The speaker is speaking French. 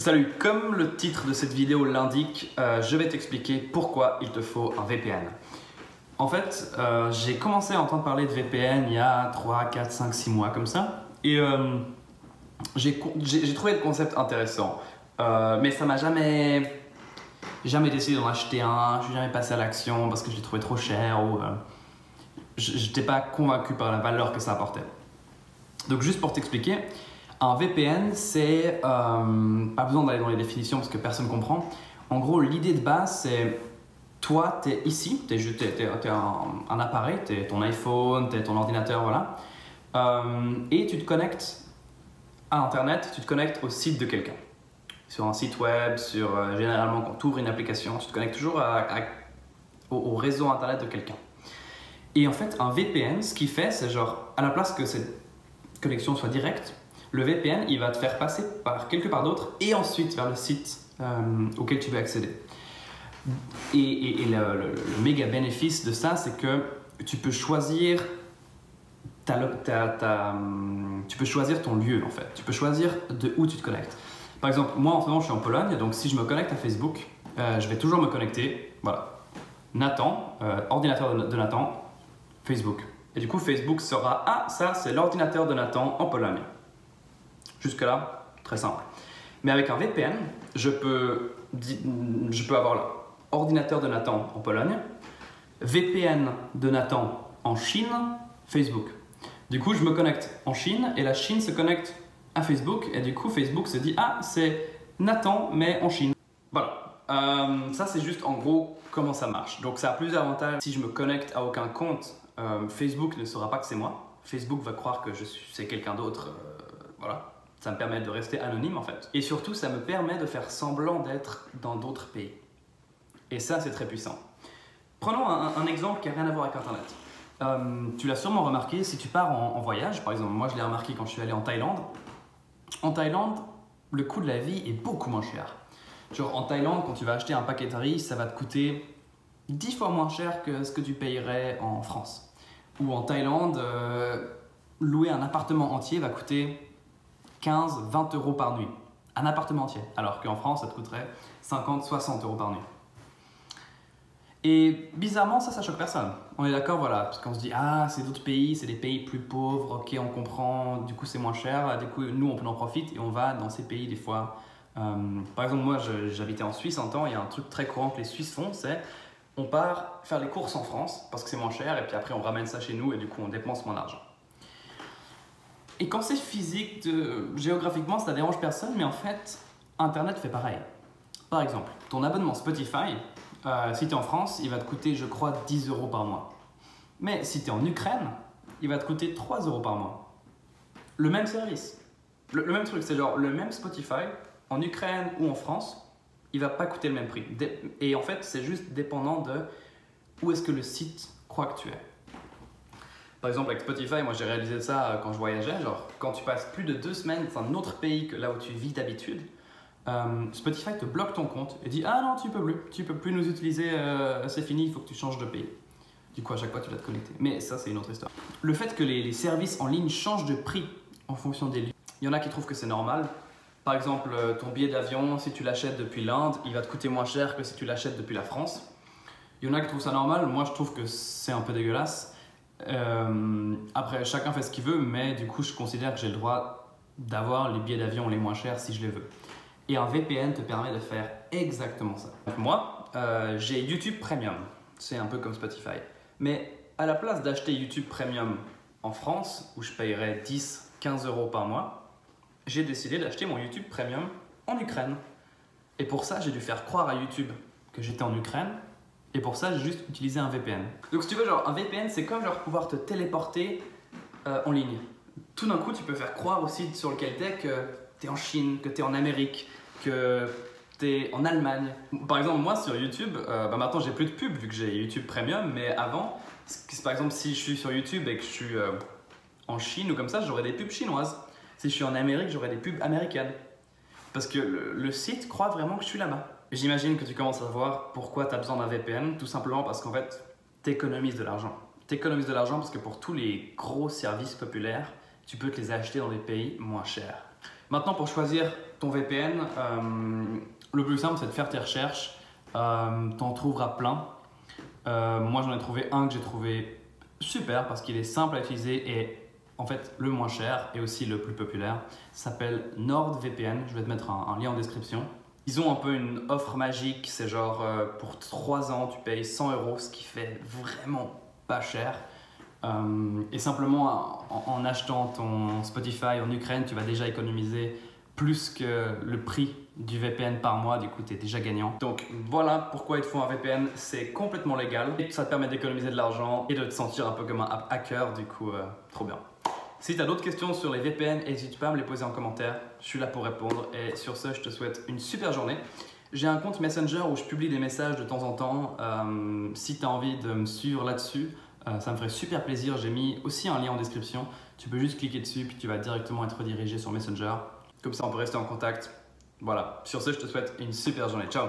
Salut, comme le titre de cette vidéo l'indique, je vais t'expliquer pourquoi il te faut un VPN. En fait, j'ai commencé à entendre parler de VPN il y a 3, 4, 5, 6 mois comme ça. Et j'ai trouvé le concept intéressant. Mais ça m'a jamais décidé d'en acheter un, je suis jamais passé à l'action parce que je l'ai trouvé trop cher ou je n'étais pas convaincu par la valeur que ça apportait. Donc juste pour t'expliquer, un VPN, c'est, pas besoin d'aller dans les définitions parce que personne ne comprend. En gros, l'idée de base, c'est toi, tu es ici, tu es un appareil, tu es ton iPhone, tu es ton ordinateur, voilà. Et tu te connectes à Internet, tu te connectes au site de quelqu'un. Sur un site web, généralement quand tu ouvres une application, tu te connectes toujours au réseau Internet de quelqu'un. Et en fait, un VPN, ce qu'il fait, c'est genre, à la place que cette connexion soit directe, le VPN, il va te faire passer par quelque part d'autre et ensuite vers le site auquel tu veux accéder. Et le méga bénéfice de ça, c'est que tu peux choisir tu peux choisir ton lieu en fait. Tu peux choisir de où tu te connectes. Par exemple, moi en ce moment, je suis en Pologne, donc si je me connecte à Facebook, je vais toujours me connecter, voilà, Nathan, ordinateur de Nathan, Facebook. Et du coup, Facebook saura, ah, ça c'est l'ordinateur de Nathan en Pologne. Jusque-là, très simple. Mais avec un VPN, je peux avoir l'ordinateur de Nathan en Pologne, VPN de Nathan en Chine, Facebook. Du coup, je me connecte en Chine et la Chine se connecte à Facebook et du coup, Facebook se dit « Ah, c'est Nathan, mais en Chine. » Voilà. Ça, c'est juste en gros comment ça marche. Donc, ça a plusieurs avantages. Si je me connecte à aucun compte, Facebook ne saura pas que c'est moi. Facebook va croire que c'est quelqu'un d'autre. Voilà. Ça me permet de rester anonyme en fait. Et surtout, ça me permet de faire semblant d'être dans d'autres pays. Et ça, c'est très puissant. Prenons un exemple qui n'a rien à voir avec Internet. Tu l'as sûrement remarqué si tu pars en voyage. Par exemple, moi, je l'ai remarqué quand je suis allé en Thaïlande. En Thaïlande, le coût de la vie est beaucoup moins cher. Genre en Thaïlande, quand tu vas acheter un paquet de riz, ça va te coûter 10 fois moins cher que ce que tu payerais en France. Ou en Thaïlande, louer un appartement entier va coûter 15-20 euros par nuit, un appartement entier, alors qu'en France, ça te coûterait 50-60 euros par nuit. Et bizarrement, ça choque personne. On est d'accord, voilà, parce qu'on se dit, ah, c'est d'autres pays, c'est des pays plus pauvres, ok, on comprend, du coup c'est moins cher, du coup nous on en profite et on va dans ces pays des fois. Par exemple, moi j'habitais en Suisse un temps, il y a un truc très courant que les Suisses font, c'est on part faire les courses en France parce que c'est moins cher et puis après on ramène ça chez nous et du coup on dépense moins d'argent. Et quand c'est physique, géographiquement, ça dérange personne, mais en fait, Internet fait pareil. Par exemple, ton abonnement Spotify, si tu es en France, il va te coûter, je crois, 10 euros par mois. Mais si tu es en Ukraine, il va te coûter 3 euros par mois. Le même service. Le même truc, c'est genre le même Spotify, en Ukraine ou en France, il va pas coûter le même prix. Et en fait, c'est juste dépendant de où est-ce que le site croit que tu es. Par exemple, avec Spotify, moi j'ai réalisé ça quand je voyageais. Genre, quand tu passes plus de 2 semaines dans un autre pays que là où tu vis d'habitude, Spotify te bloque ton compte et dit « Ah non, tu peux plus nous utiliser, c'est fini, il faut que tu changes de pays. » Du coup, à chaque fois, tu dois te connecter. Mais ça, c'est une autre histoire. Le fait que les services en ligne changent de prix en fonction des lieux, il y en a qui trouvent que c'est normal. Par exemple, ton billet d'avion, si tu l'achètes depuis l'Inde, il va te coûter moins cher que si tu l'achètes depuis la France. Il y en a qui trouvent ça normal. Moi, je trouve que c'est un peu dégueulasse. Après, chacun fait ce qu'il veut, mais du coup, je considère que j'ai le droit d'avoir les billets d'avion les moins chers si je les veux. Et un VPN te permet de faire exactement ça. Donc moi, j'ai YouTube Premium. C'est un peu comme Spotify. Mais à la place d'acheter YouTube Premium en France, où je paierais 10-15 euros par mois, j'ai décidé d'acheter mon YouTube Premium en Ukraine. Et pour ça, j'ai dû faire croire à YouTube que j'étais en Ukraine. Et pour ça, j'ai juste utilisé un VPN. Donc si tu veux, genre, un VPN, c'est comme genre, pouvoir te téléporter en ligne. Tout d'un coup, tu peux faire croire au site sur lequel tu es que tu es en Chine, que tu es en Amérique, que tu es en Allemagne. Par exemple, moi sur YouTube, maintenant j'ai plus de pubs vu que j'ai YouTube Premium, mais avant, par exemple, si je suis sur YouTube et que je suis en Chine ou comme ça, j'aurais des pubs chinoises. Si je suis en Amérique, j'aurais des pubs américaines. Parce que le site croit vraiment que je suis là-bas. J'imagine que tu commences à voir pourquoi tu as besoin d'un VPN, tout simplement parce qu'en fait, tu économises de l'argent. Tu économises de l'argent parce que pour tous les gros services populaires, tu peux te les acheter dans des pays moins chers. Maintenant, pour choisir ton VPN, le plus simple, c'est de faire tes recherches. T'en trouveras plein. Moi, j'en ai trouvé un que j'ai trouvé super parce qu'il est simple à utiliser et en fait le moins cher et aussi le plus populaire. Ça s'appelle NordVPN. Je vais te mettre un lien en description. Ils ont un peu une offre magique. C'est genre pour 3 ans, tu payes 100 €, ce qui fait vraiment pas cher. Et simplement en achetant ton Spotify en Ukraine, tu vas déjà économiser plus que le prix du VPN par mois, du coup tu es déjà gagnant. Donc voilà pourquoi il te faut un VPN, c'est complètement légal et ça te permet d'économiser de l'argent et de te sentir un peu comme un hacker, du coup trop bien. Si tu as d'autres questions sur les VPN, n'hésite pas à me les poser en commentaire, je suis là pour répondre et sur ce je te souhaite une super journée. J'ai un compte Messenger où je publie des messages de temps en temps, si tu as envie de me suivre là-dessus, ça me ferait super plaisir. J'ai mis aussi un lien en description. Tu peux juste cliquer dessus puis tu vas directement être redirigé sur Messenger. Comme ça, on peut rester en contact. Voilà. Sur ce, je te souhaite une super journée. Ciao!